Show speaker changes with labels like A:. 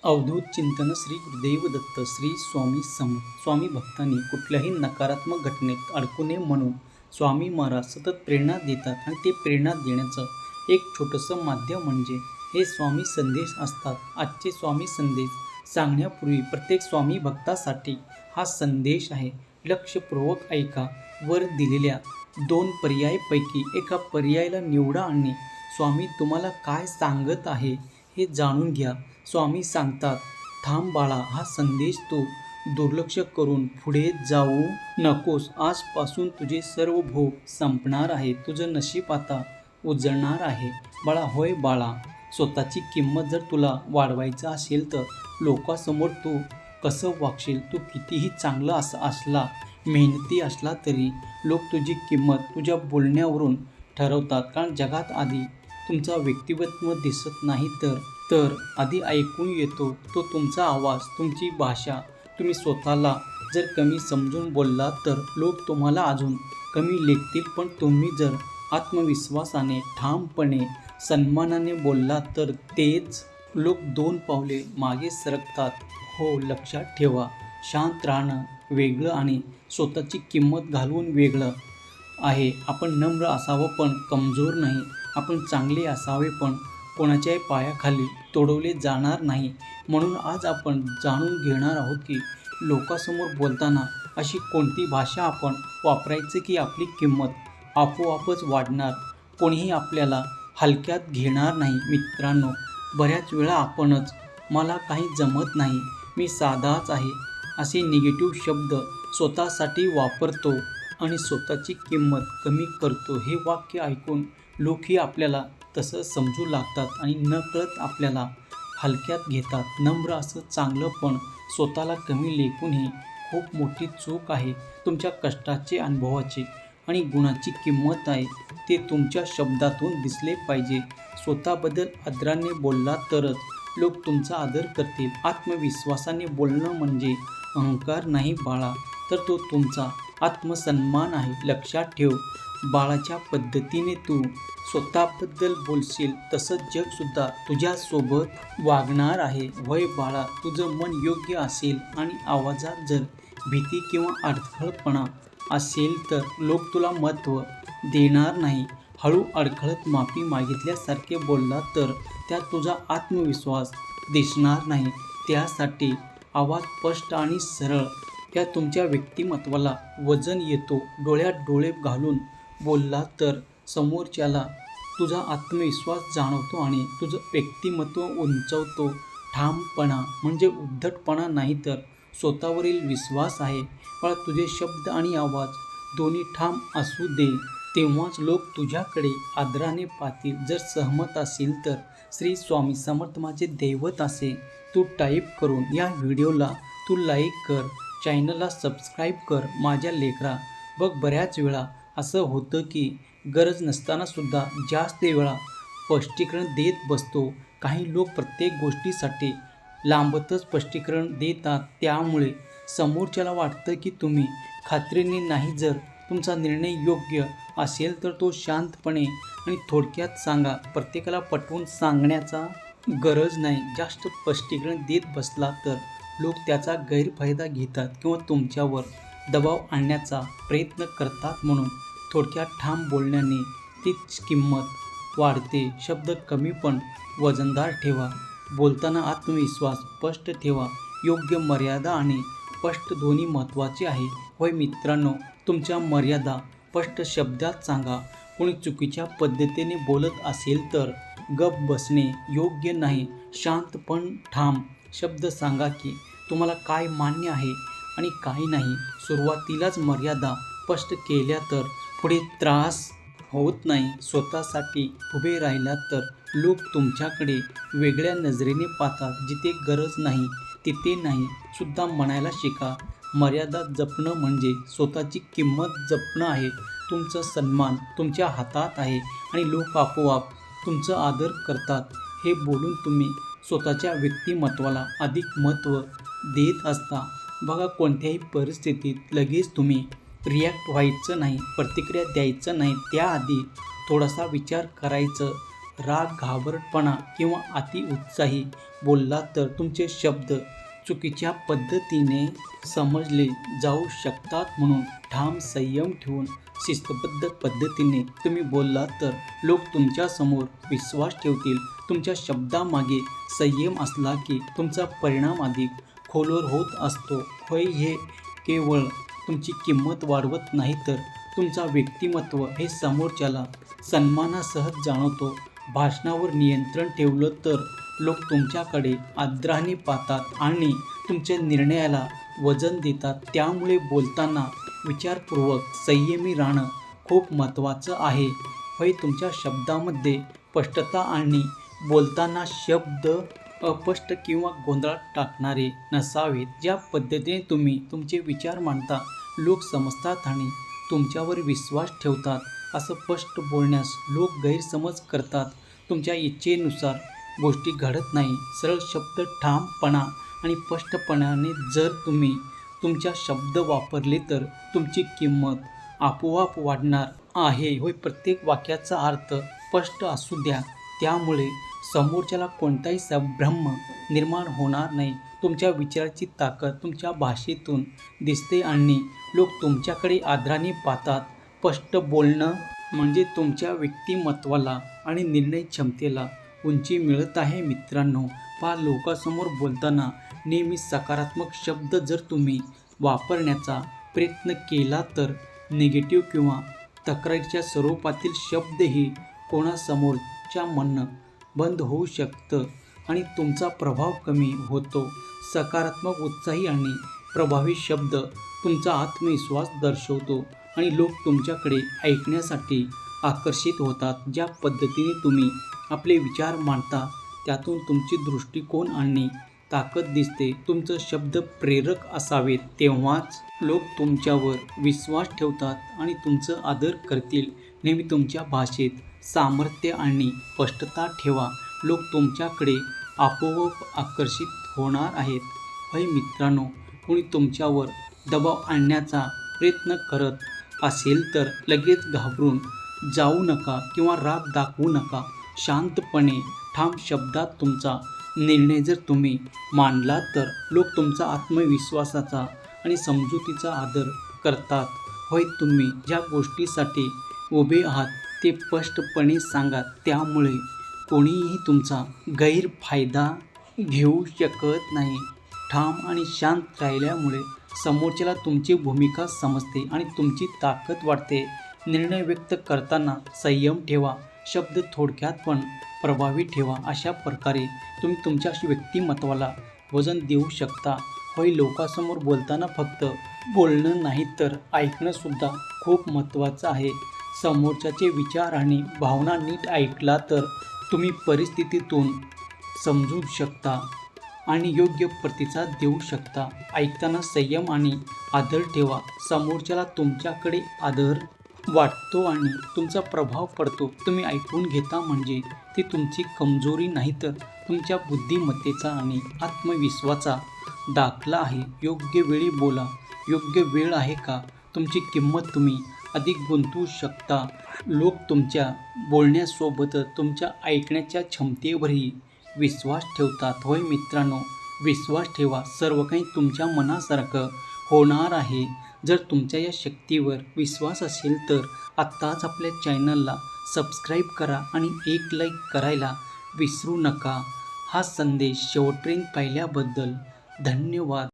A: अवधूत चिंतन श्री गुरुदेव दत्त श्री स्वामी समर्थ. स्वामी भक्तांनी कुठल्याही नकारात्मक घटनेत अडकू नये म्हणून स्वामी महाराज सतत प्रेरणा देतात आणि ते प्रेरणा देण्याचं एक छोटंसं माध्यम म्हणजे हे स्वामी संदेश असतात. आजचे स्वामी संदेश सांगण्यापूर्वी प्रत्येक स्वामी भक्तासाठी हा संदेश आहे. लक्षपूर्वक ऐका. वर दिलेल्या 2 पर्यायापैकी एका पर्यायाला निवडा आणि स्वामी तुम्हाला काय सांगत आहे हे जाणून घ्या. स्वामी सांगतात, थांब बाळा, हा संदेश तू दुर्लक्ष करून पुढे जाऊ नकोस. आजपासून तुझे सर्व भोग संपणार आहे. तुझं नशीब आता उजळणार आहे. बाळा, होय बाळा, स्वतःची किंमत जर तुला वाढवायचं असेल तर लोकांसमोर तू कसं वागशील? तू कितीही चांगला असला, मेहनती असला तरी लोक तुझी किंमत तुझ्या बोलण्यावरून ठरवतात. कारण जगात आधी तुमचा व्यक्तिमत्व दिसत नाही तर आधी ऐकून येतो तो तुमचा आवाज, तुमची भाषा. तुम्ही स्वतःला जर कमी समजून बोललात तर लोक तुम्हाला अजून कमी लेखतील. पण तुम्ही जर आत्मविश्वासाने, ठामपणे, सन्मानाने बोललात तर तेच लोक 2 पावले मागे सरकतात. हो, लक्षात ठेवा, शांत राहणं वेगळं आणि स्वतःची किंमत घालवून वेगळं आहे. आपण नम्र असावं पण कमजोर नाही. आपण चांगले असावे पण कोणाच्याही पायाखाली तोडवले जाणार नाही. म्हणून आज आपण जाणून घेणार आहोत की लोकांसमोर बोलताना अशी कोणती भाषा आपण वापरायची की आपली किंमत आपोआपच वाढणार, कोणीही आपल्याला हलक्यात घेणार नाही. मित्रांनो, बऱ्याच वेळा आपणच मला काही जमत नाही, मी साधाच आहे, असे निगेटिव्ह शब्द स्वतःसाठी वापरतो आणि स्वतःची किंमत कमी करतो. हे वाक्य ऐकून लोकही आपल्याला तसं समजू लागतात आणि नकळत आपल्याला हलक्यात घेतात. नम्र असं चांगलं पण स्वतःला कमी लेखून ही खूप मोठी चूक आहे. तुमच्या कष्टाचे, अनुभवाची आणि गुणाची किंमत आहे ते तुमच्या शब्दातून दिसले पाहिजे. स्वतःबद्दल आदराने बोललात तरच लोक तुमचा आदर करतील. आत्मविश्वासाने बोलणं म्हणजे अहंकार नाही बाळा, तर तो तुमचा आत्मसन्मान आहे. लक्षात ठेव, बाळाच्या पद्धतीने तू स्वतःबद्दल बोलशील तसं जगसुद्धा तुझ्यासोबत वागणार आहे. होय बाळा, तुझं मन योग्य असेल आणि आवाजात जर भीती किंवा अडखळपणा असेल तर लोक तुला महत्त्व देणार नाही. हळू, अडखळत, माफी मागितल्यासारखे बोललात तर त्यात तुझा आत्मविश्वास दिसणार नाही. त्यासाठी आवाज स्पष्ट आणि सरळ, त्या तुमच्या व्यक्तिमत्वाला वजन येतो. डोळ्यात डोळे घालून बोललात तर समोरच्याला तुझा आत्मविश्वास जाणवतो आणि तुझं व्यक्तिमत्व उंचावतो. ठामपणा म्हणजे उद्धटपणा नाही तर स्वतःवरील विश्वास आहे. पण तुझे शब्द आणि आवाज दोन्ही ठाम असू दे, तेव्हाच लोक तुझ्याकडे आदराने पाहतील. जर सहमत असेल तर श्री स्वामी समर्थ माझे दैवत असे तू टाईप करून या व्हिडिओला तू लाईक कर, चॅनलला सबस्क्राईब कर. माझ्या लेकरा बघ, बऱ्याच वेळा असं होतं की गरज नसताना सुद्धा जास्त वेळा स्पष्टीकरण देत बसतो. काही लोक प्रत्येक गोष्टीसाठी लांबतच स्पष्टीकरण देतात. त्यामुळे समोरच्याला वाटतं की तुम्ही खात्रीने नाही. जर तुमचा निर्णय योग्य असेल तर तो शांतपणे आणि थोडक्यात सांगा. प्रत्येकाला पटवून सांगण्याचा गरज नाही. जास्त स्पष्टीकरण देत बसला तर लोक त्याचा गैरफायदा घेतात किंवा तुमच्यावर दबाव आणण्याचा प्रयत्न करतात. म्हणून थोडक्यात ठाम बोलण्याने तीच किंमत वाढते. शब्द कमी पण वजनदार ठेवा. बोलताना आत्मविश्वास स्पष्ट ठेवा. योग्य मर्यादा आणि स्पष्ट दोन्ही महत्त्वाचे आहे. होय मित्रांनो, तुमच्या मर्यादा स्पष्ट शब्दात सांगा. कोणी चुकीच्या पद्धतीने बोलत असेल तर गप बसणे योग्य नाही. शांत पण ठाम शब्द सांगा की तुम्हाला काय मान्य आहे आणि काही नाही. सुरुवातीलाच मर्यादा स्पष्ट केल्या तर पुढे त्रास होत नाही. स्वतःसाठी उभे राहिलात तर लोक तुमच्याकडे वेगळ्या नजरेने पाहतात. जिथे गरज नाही तिथे नाही सुद्धा म्हणायला शिका. मर्यादा जपणं म्हणजे स्वतःची किंमत जपणं आहे. तुमचा सन्मान तुमच्या हातात आहे आणि लोक आपोआप तुमचं आदर करतात. हे बोलून तुम्ही स्वतःच्या व्यक्तिमत्वाला अधिक महत्त्व देत असता. बघा, कोणत्याही परिस्थितीत लगेच तुम्ही रिॲक्ट व्हायचं नाही, प्रतिक्रिया द्यायचं नाही. त्याआधी थोडासा विचार करायचं. राग, घाबरटपणा किंवा अतिउत्साही बोललात तर तुमचे शब्द चुकीच्या पद्धतीने समजले जाऊ शकतात. म्हणून ठाम संयम ठेवून शिस्तबद्ध पद्धतीने तुम्ही बोललात तर लोक तुमच्यासमोर विश्वास ठेवतील. तुमच्या शब्दामागे संयम असला की तुमचा परिणाम अधिक खोलवर होत असतो. होय, हे केवळ तुमची किंमत वाढवत नाही तर तुमचा व्यक्तिमत्व हे समोरच्याला सन्मानासह जाणवतो. भाषणावर नियंत्रण ठेवलं तर लोक तुमच्याकडे आदराने पाहतात आणि तुमच्या निर्णयाला वजन देतात. त्यामुळे बोलताना विचारपूर्वक संयमी राहणं खूप महत्त्वाचं आहे. होय, तुमच्या शब्दामध्ये स्पष्टता आणि बोलताना शब्द अस्पष्ट किंवा गोंधळात टाकणारे नसावेत. ज्या पद्धतीने तुम्ही तुमचे विचार मांडता लोक समजतात आणि तुमच्यावर विश्वास ठेवतात. असं स्पष्ट बोलण्यास लोक गैरसमज करतात. तुमच्या इच्छेनुसार गोष्टी घडत नाही. सरळ शब्द, ठामपणा आणि स्पष्टपणाने जर तुम्ही तुमच्या शब्द वापरले तर तुमची किंमत आपोआप वाढणार आहे. होय, प्रत्येक वाक्याचा अर्थ स्पष्ट असू द्या. त्यामुळे समोरच्याला कोणताही संभ्रम निर्माण होणार नाही. तुमच्या विचाराची ताकद तुमच्या भाषेतून दिसते आणि लोक तुमच्याकडे आदराने पाहतात. स्पष्ट बोलणं म्हणजे तुमच्या व्यक्तिमत्वाला आणि निर्णय क्षमतेला उंची मिळत आहे. मित्रांनो, लोकांसमोर बोलताना नेहमी सकारात्मक शब्द जर तुम्ही वापरण्याचा प्रयत्न केला तर निगेटिव्ह किंवा तक्रारीच्या स्वरूपातील शब्दही कोणासमोरच्या म्हणणं बंद होऊ शकतं आणि तुमचा प्रभाव कमी होतो. सकारात्मक, उत्साही आणि प्रभावी शब्द तुमचा आत्मविश्वास दर्शवतो आणि लोक तुमच्याकडे ऐकण्यासाठी आकर्षित होतात. ज्या पद्धतीने तुम्ही आपले विचार मांडता त्यातून तुमची दृष्टिकोन आणि ताकद दिसते. तुमचे शब्द प्रेरक असावेत, तेव्हाच लोक तुमच्यावर विश्वास ठेवतात आणि तुमचं आदर करतील. नेहमी तुमच्या भाषेत सामर्थ्य आणि स्पष्टता ठेवा. लोक तुमच्याकडे आपोआप आकर्षित होणार आहेत. होय मित्रांनो, कोणी तुमच्यावर दबाव आणण्याचा प्रयत्न करत असेल तर लगेच घाबरून जाऊ नका किंवा राग दाखवू नका. शांतपणे, ठाम शब्दात तुमचा निर्णय जर तुम्ही मांडला तर लोक तुमचा आत्मविश्वासाचा आणि समजुतीचा आदर करतात. होय, तुम्ही ज्या गोष्टीसाठी उभे आहात ते स्पष्टपणे सांगा. त्यामुळे कोणीही तुमचा गैरफायदा घेऊ शकत नाही. ठाम आणि शांत राहिल्यामुळे समोरच्याला तुमची भूमिका समजते आणि तुमची ताकद वाढते. निर्णय व्यक्त करताना संयम ठेवा. शब्द थोडक्यात पण प्रभावी ठेवा. अशा प्रकारे तुम्ही तुमच्या व्यक्तिमत्वाला वजन देऊ शकता. होय, लोकांसमोर बोलताना फक्त बोलणं नाही तर ऐकणं सुद्धा खूप महत्त्वाचं आहे. समोरच्याचे विचार आणि भावना नीट ऐकला तर तुम्ही परिस्थितीतून समजू शकता आणि योग्य प्रतिसाद देऊ शकता. ऐकताना संयम आणि आदर ठेवा. समोरच्याला तुमच्याकडे आदर वाटतो आणि तुमचा प्रभाव पडतो. तुम्ही ऐकून घेता म्हणजे ती तुमची कमजोरी नाही तर तुमच्या बुद्धिमत्तेचा आणि आत्मविश्वासाचा दाखला आहे. योग्य वेळी बोला. योग्य वेळ आहे का तुमची किंमत तुम्ही अधिक गुंतवू शकता. लोक तुमच्या बोलण्यासोबतच तुमच्या ऐकण्याच्या क्षमतेवरही विश्वास ठेवतात. होय मित्रांनो, विश्वास ठेवा. सर्व काही तुमच्या मनासारखं होणार आहे. जर तुमच्या या शक्तीवर विश्वास असेल तर आत्ताच आपल्या चॅनलला सबस्क्राईब करा आणि एक लाईक करायला विसरू नका. हा संदेश शेवटपर्यंत पाहिल्याबद्दल धन्यवाद.